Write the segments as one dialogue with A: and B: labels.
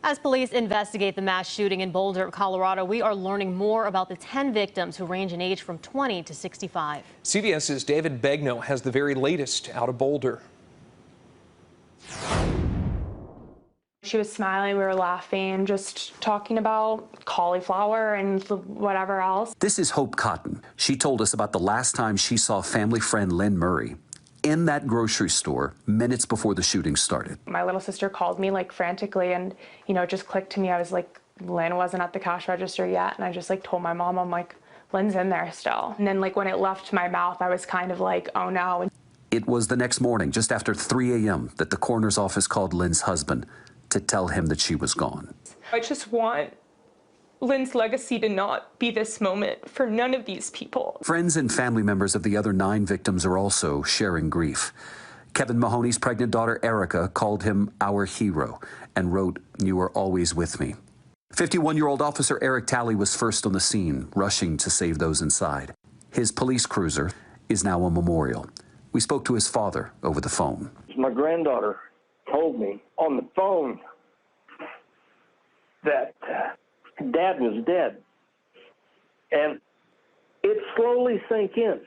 A: As police investigate the mass shooting in Boulder, Colorado, we are learning more about the 10 victims who range in age from 20 to 65.
B: CBS's David Begnaud has the very latest out of Boulder.
C: She was smiling, we were laughing, just talking about cauliflower and whatever else.
D: This is Hope Cotton. She told us about the last time she saw family friend Lynn Murray in that grocery store minutes before the shooting started.
C: My little sister called me like frantically, and it just clicked to me. I was like, Lynn wasn't at the cash register yet, and I just like told my mom, I'm like, Lynn's in there still. And then like when it left my mouth, I was kind of like, oh no.
D: It was the next morning, just after 3 a.m., that the coroner's office called Lynn's husband to tell him that she was gone.
E: I just want Lynn's legacy to not be this moment for none of these people.
D: Friends and family members of the other 9 victims are also sharing grief. Kevin Mahoney's pregnant daughter, Erica, called him our hero and wrote, "You are always with me." 51-year-old Officer Eric Talley was first on the scene, rushing to save those inside. His police cruiser is now a memorial. We spoke to his father over the phone.
F: My granddaughter told me on the phone that Dad was dead, and it slowly sank in.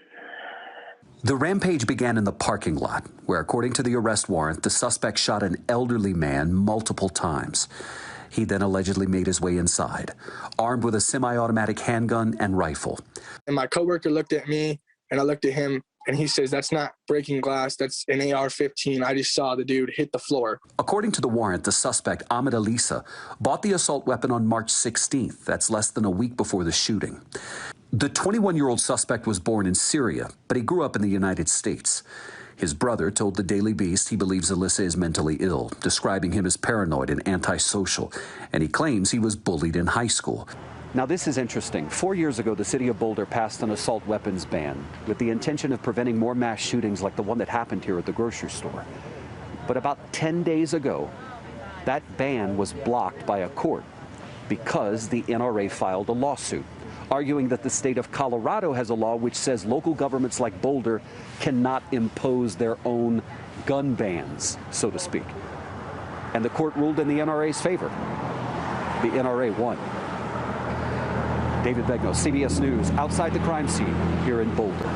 D: The rampage began in the parking lot, where, according to the arrest warrant, the suspect shot an elderly man multiple times. He then allegedly made his way inside, armed with a semi-automatic handgun and rifle.
G: And my coworker looked at me, and I looked at him, and he says, "That's not breaking glass, that's an AR-15. I just saw the dude hit the floor."
D: According to the warrant, the suspect, Ahmed Alisa, bought the assault weapon on March 16th. That's less than a week before the shooting. The 21-year-old suspect was born in Syria, but he grew up in the United States. His brother told the Daily Beast he believes Alisa is mentally ill, describing him as paranoid and antisocial, and he claims he was bullied in high school. Now, this is interesting. 4 years ago, the city of Boulder passed an assault weapons ban with the intention of preventing more mass shootings like the one that happened here at the grocery store. But about 10 days ago, that ban was blocked by a court because the NRA filed a lawsuit, arguing that the state of Colorado has a law which says local governments like Boulder cannot impose their own gun bans, so to speak. And the court ruled in the NRA's favor. The NRA won. David Begnaud, CBS News, outside the crime scene here in Boulder.